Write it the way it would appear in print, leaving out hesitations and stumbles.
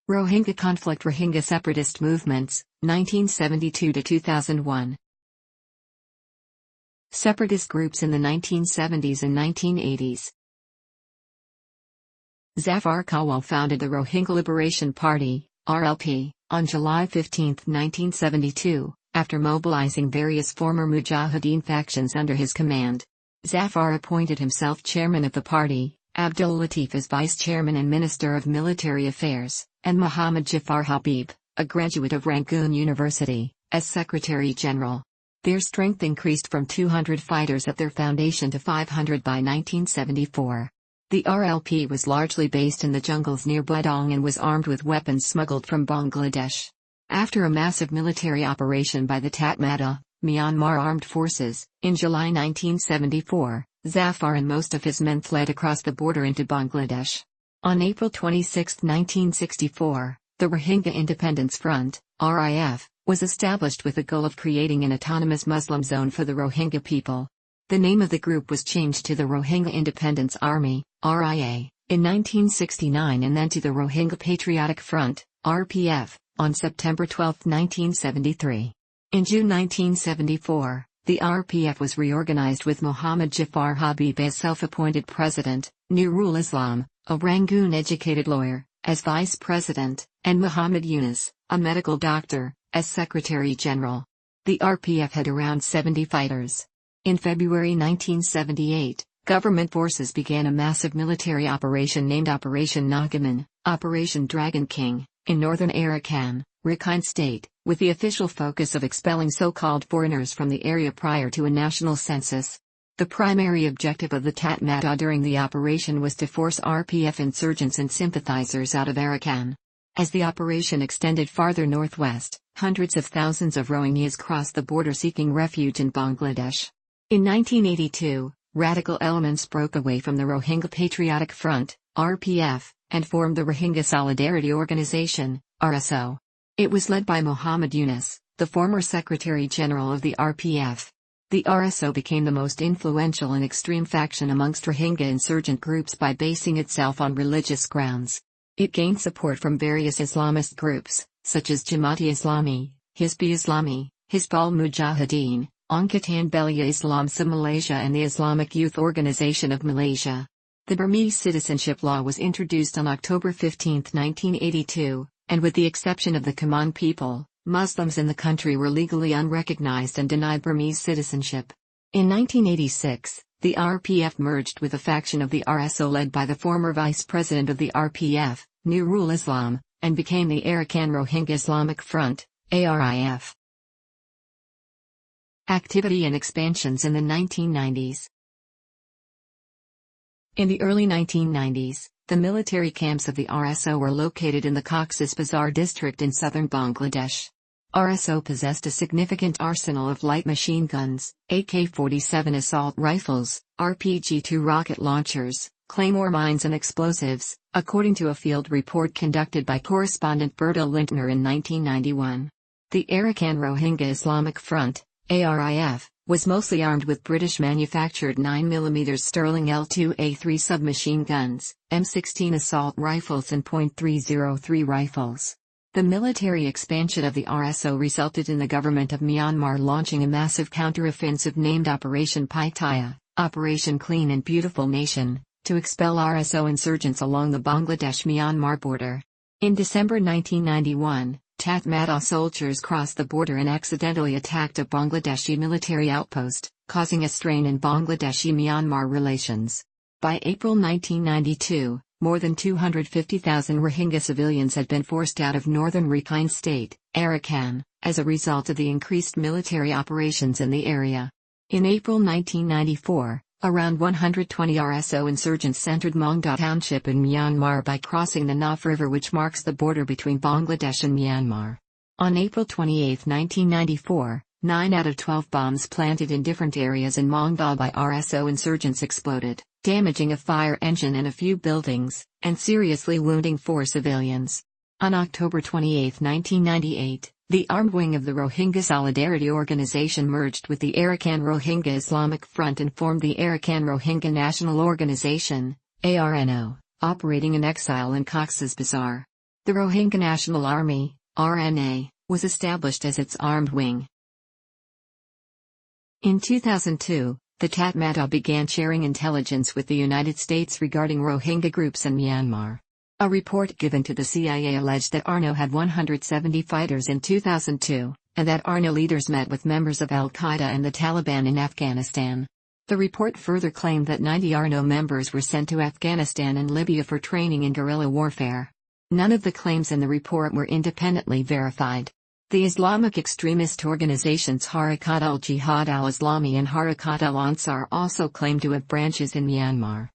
Rohingya conflict. Rohingya separatist movements, 1972 to 2001. Separatist groups in the 1970s and 1980s. Zafar Kawal founded the Rohingya Liberation Party, RLP, on July 15, 1972, after mobilizing various former Mujahideen factions under his command. Zafar appointed himself chairman of the party, Abdul Latif as vice chairman and minister of military affairs, and Muhammad Jafar Habib, a graduate of Rangoon University, as secretary general. Their strength increased from 200 fighters at their foundation to 500 by 1974. The RLP was largely based in the jungles near Budong and was armed with weapons smuggled from Bangladesh. After a massive military operation by the Tatmadaw, Myanmar Armed Forces, in July 1974, Zafar and most of his men fled across the border into Bangladesh. On April 26, 1964, the Rohingya Independence Front, RIF, was established with the goal of creating an autonomous Muslim zone for the Rohingya people. The name of the group was changed to the Rohingya Independence Army, RIA, in 1969 and then to the Rohingya Patriotic Front, RPF, on September 12, 1973. In June 1974, the RPF was reorganized with Muhammad Jafar Habib as self-appointed president, Nurul Islam, a Rangoon-educated lawyer, as vice president, and Muhammad Yunus, a medical doctor, as secretary general. The RPF had around 70 fighters. In February 1978, government forces began a massive military operation named Operation Nagaman, Operation Dragon King, in northern Arakan, Rakhine State, with the official focus of expelling so-called foreigners from the area prior to a national census. The primary objective of the Tatmadaw during the operation was to force RPF insurgents and sympathizers out of Arakan. As the operation extended farther northwest, hundreds of thousands of Rohingyas crossed the border seeking refuge in Bangladesh. In 1982, radical elements broke away from the Rohingya Patriotic Front, RPF, and formed the Rohingya Solidarity Organization, RSO. It was led by Muhammad Yunus, the former Secretary General of the RPF. The RSO became the most influential and extreme faction amongst Rohingya insurgent groups by basing itself on religious grounds. It gained support from various Islamist groups, such as Jamaat-e-Islami, Hizb-e-Islami, Hizb al-Mujahideen, Angkatan Belia Islam Malaysia and the Islamic Youth Organization of Malaysia. The Burmese citizenship law was introduced on October 15, 1982, and with the exception of the Kaman people, Muslims in the country were legally unrecognized and denied Burmese citizenship. In 1986, the RPF merged with a faction of the RSO led by the former vice president of the RPF, Nurul Islam, and became the Arakan Rohingya Islamic Front, ARIF. Activity and expansions in the 1990s. In the early 1990s, the military camps of the RSO were located in the Cox's Bazar district in southern Bangladesh. RSO possessed a significant arsenal of light machine guns, AK-47 assault rifles, RPG-2 rocket launchers, claymore mines and explosives, according to a field report conducted by correspondent Berta Lintner in 1991. The Arakan Rohingya Islamic Front, ARIF, was mostly armed with British-manufactured 9mm Sterling L2A3 submachine guns, M16 assault rifles and .303 rifles. The military expansion of the RSO resulted in the government of Myanmar launching a massive counter-offensive named Operation Pattaya, Operation Clean and Beautiful Nation, to expel RSO insurgents along the Bangladesh-Myanmar border. In December 1991, Tatmadaw soldiers crossed the border and accidentally attacked a Bangladeshi military outpost, causing a strain in Bangladeshi-Myanmar relations. By April 1992, more than 250,000 Rohingya civilians had been forced out of northern Rakhine State, Arakan, as a result of the increased military operations in the area. In April 1994, around 120 RSO insurgents entered Mongda Township in Myanmar by crossing the Naf River, which marks the border between Bangladesh and Myanmar. On April 28, 1994, 9 out of 12 bombs planted in different areas in Mongda by RSO insurgents exploded, damaging a fire engine and a few buildings, and seriously wounding 4 civilians. On October 28, 1998, the armed wing of the Rohingya Solidarity Organization merged with the Arakan Rohingya Islamic Front and formed the Arakan Rohingya National Organization, ARNO, operating in exile in Cox's Bazar. The Rohingya National Army, RNA, was established as its armed wing. In 2002, the Tatmadaw began sharing intelligence with the United States regarding Rohingya groups in Myanmar. A report given to the CIA alleged that ARNO had 170 fighters in 2002, and that ARNO leaders met with members of al-Qaeda and the Taliban in Afghanistan. The report further claimed that 90 ARNO members were sent to Afghanistan and Libya for training in guerrilla warfare. None of the claims in the report were independently verified. The Islamic extremist organizations Harakat al-Jihad al-Islami and Harakat al-Ansar also claim to have branches in Myanmar.